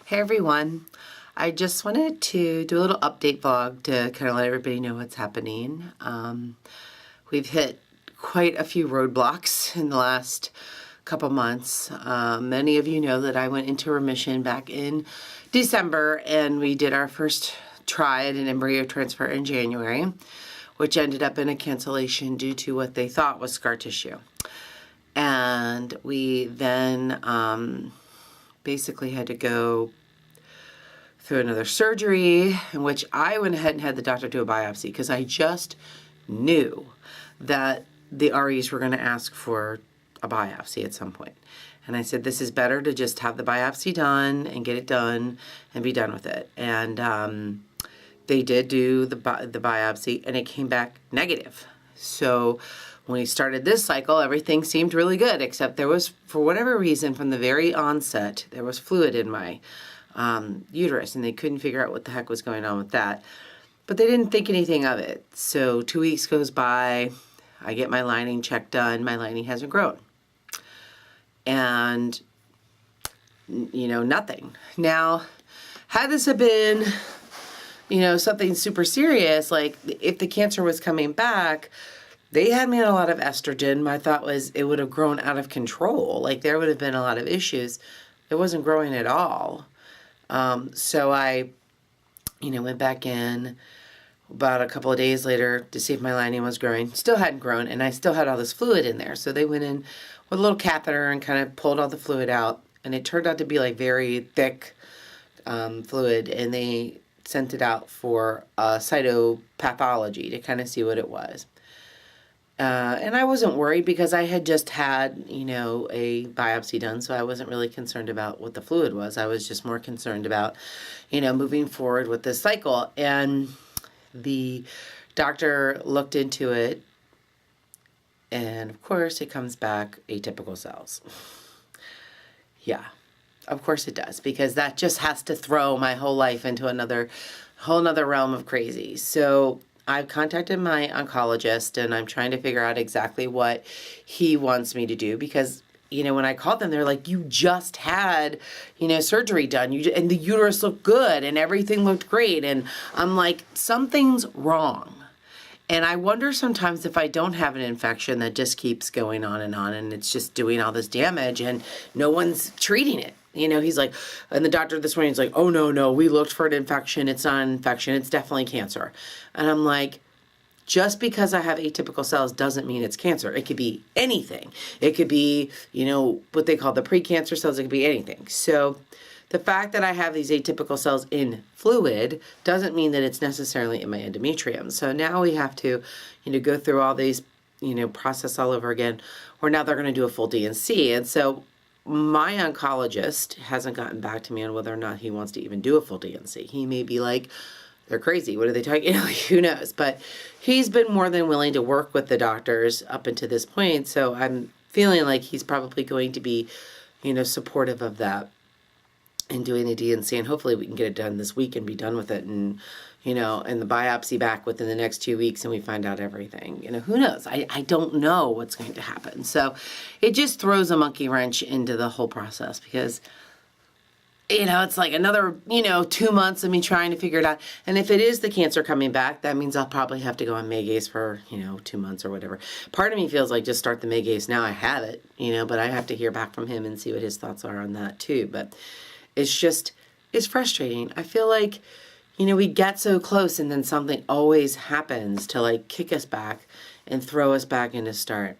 Hey everyone, I just wanted to do a little update vlog to kind of let everybody know what's happening. We've hit quite a few roadblocks in the last couple months. Many of you know that I went into remission back in December and we did our first try at an embryo transfer in January, which ended up in a cancellation due to what they thought was scar tissue. And we then basically had to go through another surgery in which I went ahead and had the doctor do a biopsy because I just knew that the REs were going to ask for a biopsy at some point. And I said, this is better to just have the biopsy done and get it done and be done with it. And they did do the biopsy and it came back negative. So when we started this cycle, everything seemed really good, except there was, for whatever reason, from the very onset, there was fluid in my uterus, and they couldn't figure out what the heck was going on with that. But they didn't think anything of it. So 2 weeks goes by, I get my lining check done, my lining hasn't grown. And, you know, nothing. Now, had this have been, you know, something super serious, like if the cancer was coming back, they had me on a lot of estrogen. My thought was it would have grown out of control. Like there would have been a lot of issues. It wasn't growing at all. So I, you know, went back in about a couple of days later to see if my lining was growing. Still hadn't grown, and I still had all this fluid in there. So they went in with a little catheter and kind of pulled all the fluid out. And it turned out to be like very thick fluid. And they sent it out for cytopathology to kind of see what it was. And I wasn't worried because I had just had, you know, a biopsy done, so I wasn't really concerned about what the fluid was. I was just more concerned about, you know, moving forward with this cycle. And the doctor looked into it, and of course it comes back atypical cells. Yeah, of course it does, because that just has to throw my whole life into whole nother realm of crazy. So I've contacted my oncologist and I'm trying to figure out exactly what he wants me to do because, you know, when I called them, they're like, you just had, you know, surgery done and the uterus looked good and everything looked great. And I'm like, something's wrong. And I wonder sometimes if I don't have an infection that just keeps going on and it's just doing all this damage and no one's treating it. You know, he's like, and the doctor this morning is like, oh, no, we looked for an infection. It's not an infection. It's definitely cancer. And I'm like, just because I have atypical cells doesn't mean it's cancer. It could be anything. It could be, you know, what they call the precancer cells. It could be anything. So the fact that I have these atypical cells in fluid doesn't mean that it's necessarily in my endometrium. So now we have to, you know, go through all these, you know, process all over again, or now they're going to do a full D&C. And so my oncologist hasn't gotten back to me on whether or not he wants to even do a full D&C. He may be like, they're crazy. What are they talking? You know, who knows? But he's been more than willing to work with the doctors up until this point. So I'm feeling like he's probably going to be, you know, supportive of that and doing the D&C. And hopefully we can get it done this week and be done with it. And, you know, and the biopsy back within the next 2 weeks and we find out everything. You know, who knows? I don't know what's going to happen. So it just throws a monkey wrench into the whole process because, you know, it's like another, you know, 2 months of me trying to figure it out. And if it is the cancer coming back, that means I'll probably have to go on Megace for, you know, 2 months or whatever. Part of me feels like just start the Megace now. I have it, you know, but I have to hear back from him and see what his thoughts are on that too. But it's just, it's frustrating. I feel like, you know, we get so close and then something always happens to like kick us back and throw us back into start.